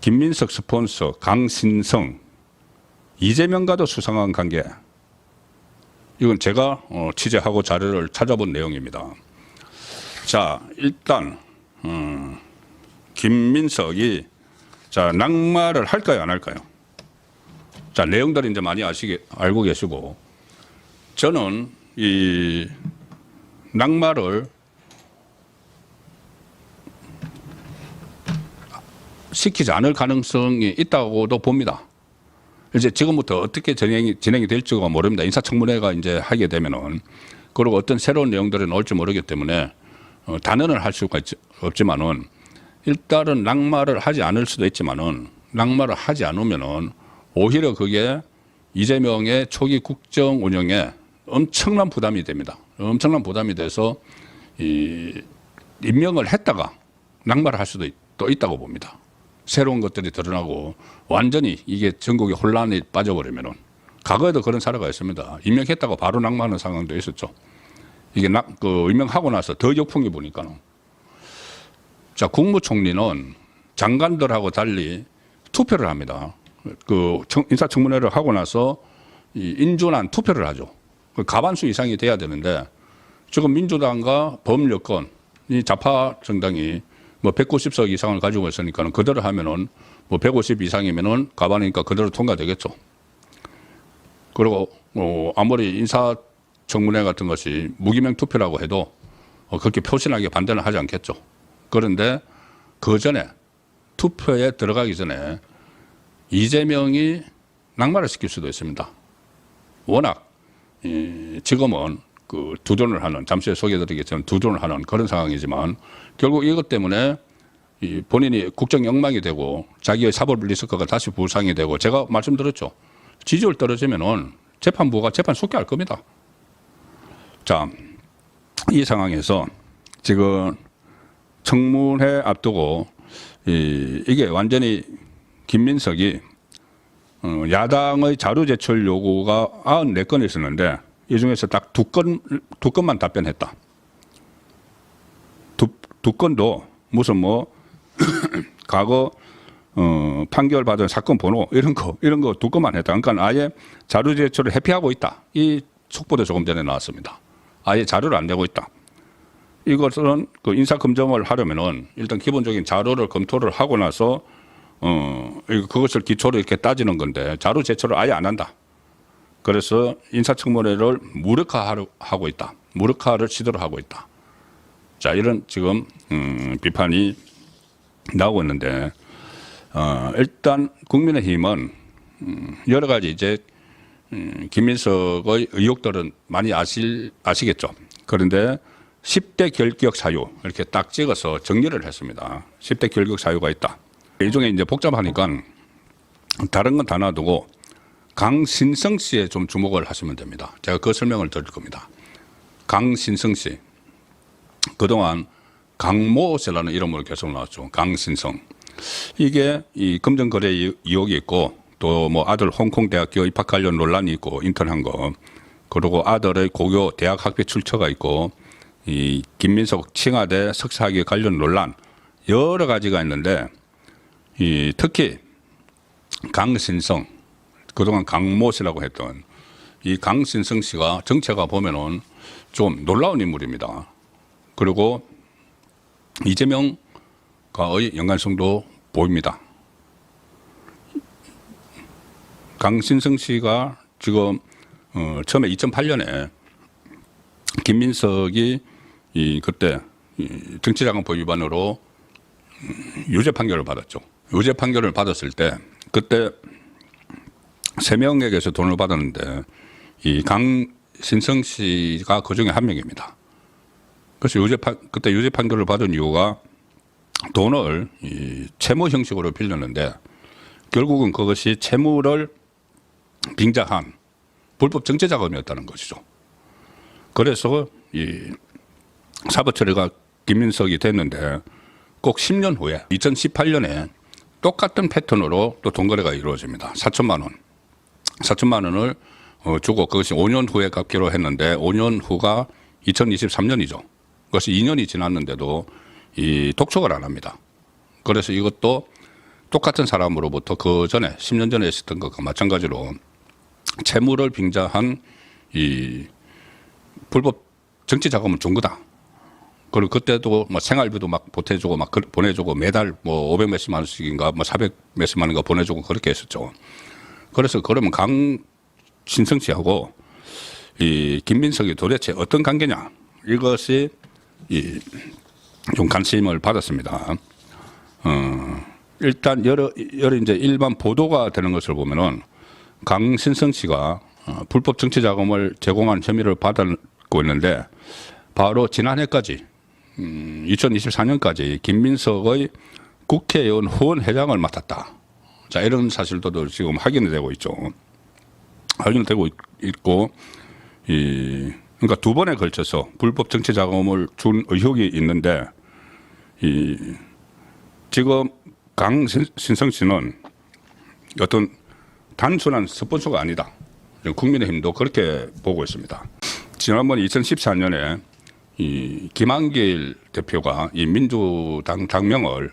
김민석 스폰서, 강신성, 이재명과도 수상한 관계. 이건 제가 취재하고 자료를 찾아본 내용입니다. 자, 일단 김민석이 자 낙마를 할까요, 안 할까요? 자, 내용들이 이제 많이 알고 계시고, 저는 이 낙마를 시키지 않을 가능성이 있다고도 봅니다. 이제 지금부터 어떻게 진행이 될지가 모릅니다. 인사청문회가 이제 하게 되면은, 그리고 어떤 새로운 내용들이 나올지 모르기 때문에 단언을 할 수가 없지만은, 일단은 낙마를 하지 않을 수도 있지만은, 낙마를 하지 않으면은 오히려 그게 이재명의 초기 국정 운영에 엄청난 부담이 됩니다. 엄청난 부담이 돼서 임명을 했다가 낙마를 할 수도 또 있다고 봅니다. 새로운 것들이 드러나고 완전히 이게 전국이 혼란에 빠져버리면은, 과거에도 그런 사례가 있습니다. 임명했다가 바로 낙마하는 상황도 있었죠. 이게 임명하고 나서 더 역풍이 부니까는. 자, 국무총리는 장관들하고 달리 투표를 합니다. 인사청문회를 하고 나서 인준안 투표를 하죠. 과반수 이상이 돼야 되는데, 지금 민주당과 범여권, 이 좌파 정당이 뭐 190석 이상을 가지고 있으니까는 그대로 하면은 뭐 150 이상이면은 과반이니까 그대로 통과되겠죠. 그리고 아무리 인사청문회 같은 것이 무기명 투표라고 해도 그렇게 표신하게 반대는 하지 않겠죠. 그런데 그 전에 투표에 들어가기 전에 이재명이 낙마를 시킬 수도 있습니다. 워낙 지금은 그 두둔을 하는, 잠시 소개해드리겠지만 두둔을 하는 그런 상황이지만, 결국 이것 때문에 본인이 국정 영망이 되고 자기의 사법 리스크가 다시 부상이 되고, 제가 말씀드렸죠. 지지율 떨어지면은 재판부가 재판 속개할 겁니다. 자, 이 상황에서 지금 청문회 앞두고 이게 완전히 김민석이 야당의 자료 제출 요구가 94건이 있었는데, 이 중에서 딱 두 건만 답변했다. 두 건도 무슨 뭐 과거 판결 받은 사건 번호 이런 거 두 건만 했다. 그러니까 아예 자료 제출을 회피하고 있다. 이 속보도 조금 전에 나왔습니다. 아예 자료를 안 내고 있다. 이것은 그 인사 검증을 하려면은 일단 기본적인 자료를 검토를 하고 나서 그것을 기초로 이렇게 따지는 건데, 자료 제출을 아예 안 한다. 그래서 인사청문회를 무력화하고 있다. 무력화를 시도를 하고 있다. 자, 이런 지금 비판이 나오고 있는데, 일단 국민의힘은 여러 가지 이제 김민석의 의혹들은 많이 아시겠죠. 그런데 10대 결격 사유 이렇게 딱 찍어서 정리를 했습니다. 10대 결격 사유가 있다. 이 중에 이제 복잡하니까 다른 건 다 놔두고 강신성 씨에 좀 주목을 하시면 됩니다. 제가 그 설명을 드릴 겁니다. 강신성 씨. 그동안 강모 씨라는 이름으로 계속 나왔죠. 강신성. 이게 이 금전거래 의혹이 있고, 또 뭐 아들 홍콩대학교 입학 관련 논란이 있고, 인턴한 거. 그리고 아들의 고교 대학 학비 출처가 있고, 이 김민석 칭화대 석사학위 관련 논란. 여러 가지가 있는데, 특히 강신성, 그동안 강모 씨라고 했던 이 강신성 씨가 정체가 보면은 좀 놀라운 인물입니다. 그리고 이재명과의 연관성도 보입니다. 강신성 씨가 지금 처음에 2008년에 김민석이 그때 정치자금법 위반으로 유죄 판결을 받았죠. 유죄 판결을 받았을 때 그때 3명에게서 돈을 받았는데, 이 강신성 씨가 그 중에 한 명입니다. 그래서 그때 유죄 판결을 받은 이유가 돈을 채무 형식으로 빌렸는데, 결국은 그것이 채무를 빙자한 불법 정치 자금이었다는 것이죠. 그래서 이 사법 처리가 김민석이 됐는데, 꼭 10년 후에 2018년에 똑같은 패턴으로 또 돈 거래가 이루어집니다. 4천만 원. 4천만 원을 주고 그것이 5년 후에 갚기로 했는데, 5년 후가 2023년이죠. 그것이 2년이 지났는데도 이 독촉을 안 합니다. 그래서 이것도 똑같은 사람으로부터 그 전에 10년 전에 있었던 것과 마찬가지로 채무를 빙자한 이 불법 정치 자금을 준 거다. 그리고 그때도 뭐 생활비도 막 보태주고 막 보내주고 매달 뭐 500 몇십만 원씩인가 뭐 400 몇십만 원인가 보내주고 그렇게 했었죠. 그래서 그러면 강신성 씨하고 이 김민석이 도대체 어떤 관계냐, 이것이 좀 관심을 받았습니다. 일단 여러 이제 일반 보도가 되는 것을 보면은 강신성 씨가 불법 정치 자금을 제공한 혐의를 받고 있는데 바로 지난해까지 2024년까지 김민석의 국회의원 후원회장을 맡았다. 자, 이런 사실도 지금 확인이 되고 있죠. 확인되고 있고, 그러니까 두 번에 걸쳐서 불법 정치 자금을 준 의혹이 있는데, 지금 강신성 씨는 어떤 단순한 스폰서가 아니다. 국민의힘도 그렇게 보고 있습니다. 지난번 2014년에 이 김한길 대표가 이 민주당 당명을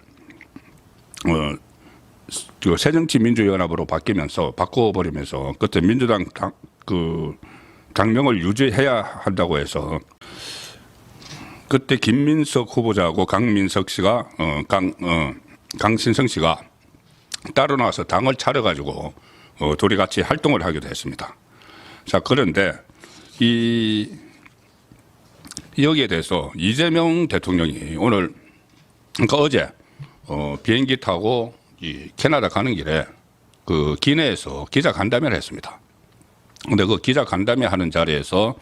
새정치민주연합으로 바꿔버리면서 그때 민주당 당명을 유지해야 한다고 해서 그때 김민석 후보자하고 강민석 씨가 강신성 씨가 따로 나와서 당을 차려가지고 둘이 같이 활동을 하기도 했습니다. 자, 그런데 여기에 대해서 이재명 대통령이 오늘, 그러니까 어제 비행기 타고 이 캐나다 가는 길에 그 기내에서 기자 간담회를 했습니다. 근데 그 기자 간담회 하는 자리에서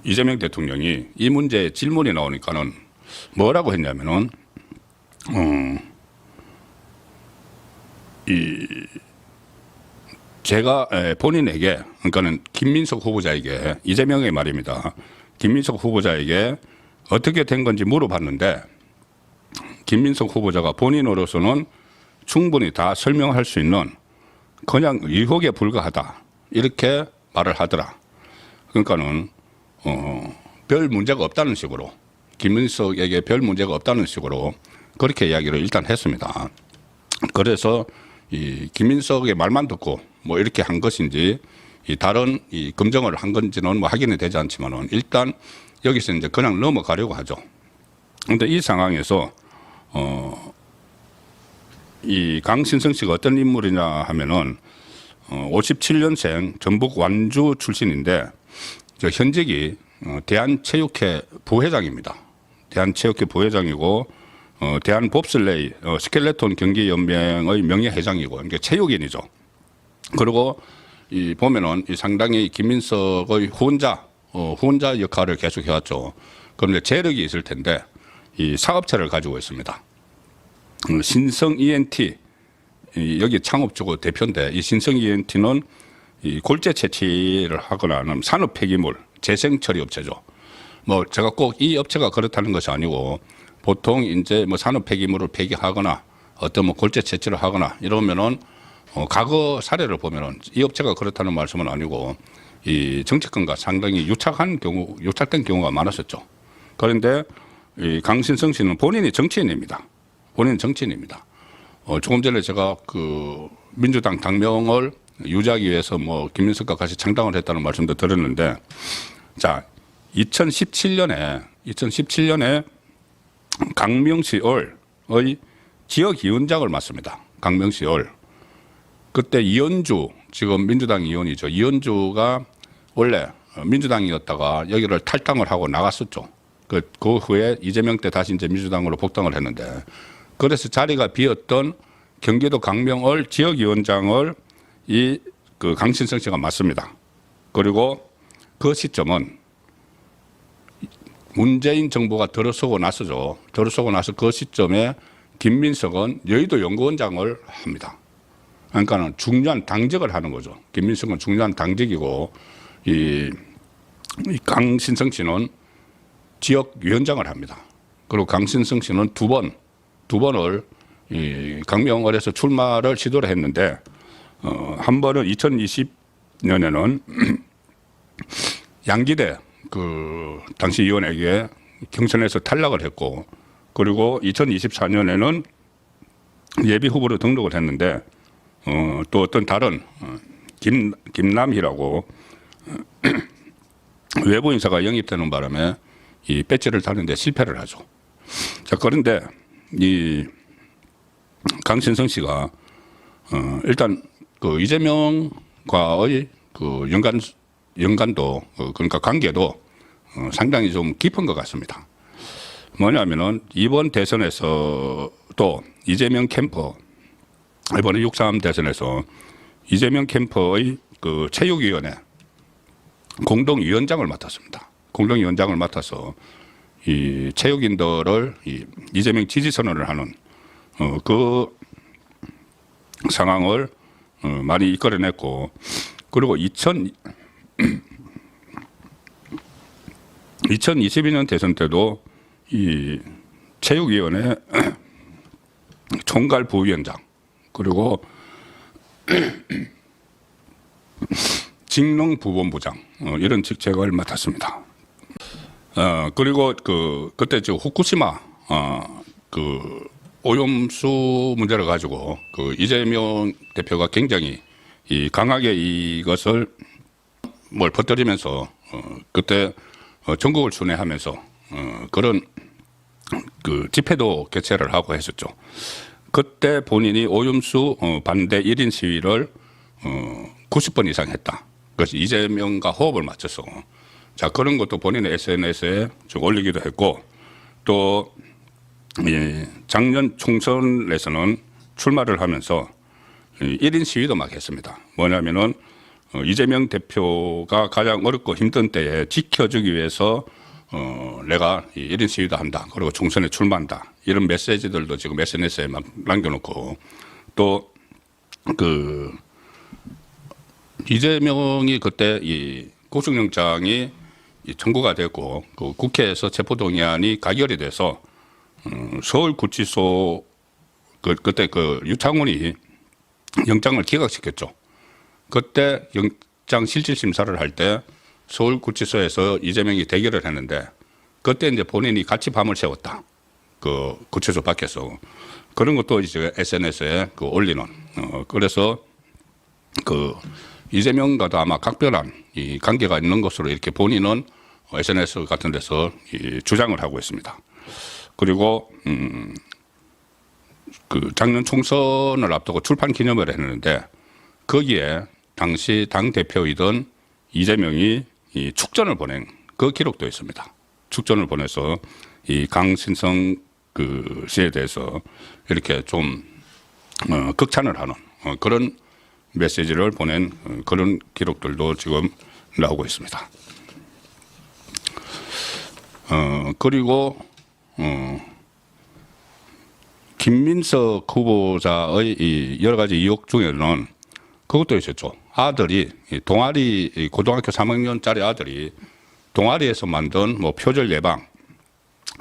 이재명 대통령이 이 문제에 질문이 나오니까는 뭐라고 했냐면은 제가 본인에게, 그러니까는 김민석 후보자에게, 이재명의 말입니다. 김민석 후보자에게 어떻게 된 건지 물어봤는데 김민석 후보자가 본인으로서는 충분히 다 설명할 수 있는 그냥 의혹에 불과하다, 이렇게 말을 하더라. 그러니까는 별 문제가 없다는 식으로, 김민석에게 별 문제가 없다는 식으로 그렇게 이야기를 일단 했습니다. 그래서 이 김민석의 말만 듣고 뭐 이렇게 한 것인지 다른 검증을 한 건지는 뭐 확인이 되지 않지만은 일단 여기서 이제 그냥 넘어가려고 하죠. 그런데 이 상황에서 이 강신성 씨가 어떤 인물이냐 하면은 57년생 전북 완주 출신인데 저 현직이 대한체육회 부회장입니다. 대한체육회 부회장이고 대한봅슬레이 스켈레톤 경기연맹의 명예회장이고, 그러니까 체육인이죠. 그리고 보면은 상당히 김민석의 후원자 역할을 계속 해왔죠. 그런데 재력이 있을 텐데 이 사업체를 가지고 있습니다. 신성 ENT, 여기 창업주고 대표인데 이 신성 ENT는 이 골재 채취를 하거나 하는 산업 폐기물 재생 처리 업체죠. 뭐 제가 꼭 이 업체가 그렇다는 것이 아니고 보통 이제 뭐 산업 폐기물을 폐기하거나 어떤 뭐 골재 채취를 하거나 이러면은 과거 사례를 보면은 이 업체가 그렇다는 말씀은 아니고 이 정치권과 상당히 유착된 경우가 많았었죠. 그런데 이 강신성 씨는 본인이 정치인입니다. 본인은 정치인입니다. 조금 전에 제가 그 민주당 당명을 유지하기 위해서 뭐 김민석과 같이 창당을 했다는 말씀도 드렸는데, 자, 2017년에 강명시을의 지역위원장을 맡습니다. 강명시을. 그때 이현주, 지금 민주당 의원이죠. 이현주가 원래 민주당이었다가 여기를 탈당을 하고 나갔었죠. 그 후에 이재명 때 다시 이제 민주당으로 복당을 했는데, 그래서 자리가 비었던 경기도 강명을 지역위원장을 그 강신성 씨가 맡습니다. 그리고 그 시점은 문재인 정부가 들어서고 나서죠. 들어서고 나서 그 시점에 김민석은 여의도 연구원장을 합니다. 그러니까는 중요한 당직을 하는 거죠. 김민석은 중요한 당직이고 이 강신성 씨는 지역위원장을 합니다. 그리고 강신성 씨는 두 번을 이 강명을에서 출마를 시도를 했는데 한 번은 2020년에는 양기대 그 당시 의원에게 경선에서 탈락을 했고, 그리고 2024년에는 예비 후보로 등록을 했는데 또 어떤 다른 김남희라고 외부 인사가 영입되는 바람에 이 배지를 달는데 실패를 하죠. 자, 그런데 이 강신성 씨가 일단 그 이재명과의 그 연관도 그러니까 관계도 상당히 좀 깊은 것 같습니다. 뭐냐면은 이번 대선에서도 이재명 캠프 이번에 6.3 대선에서 이재명 캠프의 그 체육위원회 공동위원장을 맡았습니다. 공동위원장을 맡아서 이 체육인들을 이재명 지지 선언을 하는 그 상황을 많이 이끌어냈고, 그리고 2022년 대선 때도 이 체육위원회 총괄 부위원장 그리고 직능부본부장 이런 직책을 맡았습니다. 그리고 그때 저 후쿠시마 그 오염수 문제를 가지고 그 이재명 대표가 굉장히 강하게 이것을 퍼뜨리면서 그때 전국을 순회하면서 그런 그 집회도 개최를 하고 했었죠. 그때 본인이 오염수 반대 1인 시위를 90번 이상 했다. 그래서 이재명과 호흡을 맞춰서 자, 그런 것도 본인의 SNS에 좀 올리기도 했고, 또 작년 총선에서는 출마를 하면서 1인 시위도 막 했습니다. 뭐냐면은 이재명 대표가 가장 어렵고 힘든 때에 지켜주기 위해서 내가 1인 시위도 한다. 그리고 총선에 출마한다. 이런 메시지들도 지금 SNS에 남겨놓고, 또 그 이재명이 그때 이 구속영장이 청구가 됐고 그 국회에서 체포동의안이 가결이 돼서 서울구치소 그때 그 유창훈이 영장을 기각시켰죠. 그때 영장 실질 심사를 할 때 서울구치소에서 이재명이 대기를 했는데 그때 이제 본인이 같이 밤을 새웠다. 그 구치소 밖에서 그런 것도 이제 SNS에 올리는 그래서 그 이재명과도 아마 각별한 이 관계가 있는 것으로 이렇게 본인은 SNS 같은 데서 주장을 하고 있습니다. 그리고 그 작년 총선을 앞두고 출판 기념회를 했는데 거기에 당시 당 대표이던 이재명이 이 축전을 보낸 그 기록도 있습니다. 축전을 보내서 이 강신성 그 씨에 대해서 이렇게 좀 극찬을 하는 그런 메시지를 보낸 그런 기록들도 지금 나오고 있습니다. 그리고 김민석 후보자의 이 여러 가지 의혹 중에는 그것도 있었죠. 아들이 동아리 고등학교 3학년짜리 아들이 동아리에서 만든 표절 예방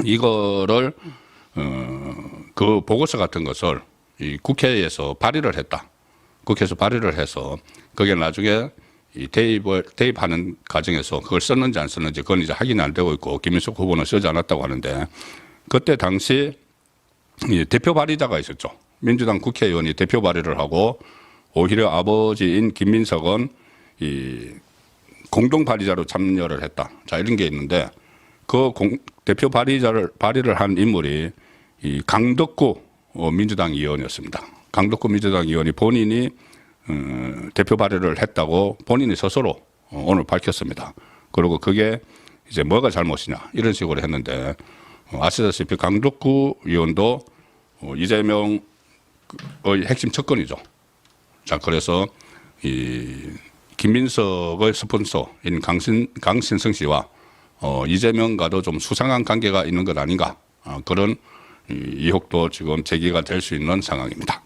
이거를 그 보고서 같은 것을 이 국회에서 발의를 했다. 국회에서 발의를 해서 그게 나중에 이 대입하는 과정에서 그걸 썼는지 안 썼는지 그건 이제 확인이 안 되고 있고 김민석 후보는 쓰지 않았다고 하는데 그때 당시 대표 발의자가 있었죠. 민주당 국회의원이 대표 발의를 하고 오히려 아버지인 김민석은 이 공동 발의자로 참여를 했다. 자, 이런 게 있는데 그 대표 발의를 한 인물이 이 강덕구 민주당 의원이었습니다. 강덕구 민주당 의원이 본인이 대표 발의를 했다고 본인이 스스로 오늘 밝혔습니다. 그리고 그게 이제 뭐가 잘못이냐 이런 식으로 했는데 아시다시피 강덕구 의원도 이재명의 핵심 측근이죠. 자, 그래서 이 김민석의 스폰서인 강신성 씨와 이재명과도 좀 수상한 관계가 있는 것 아닌가 그런 의혹도 지금 제기가 될 수 있는 상황입니다.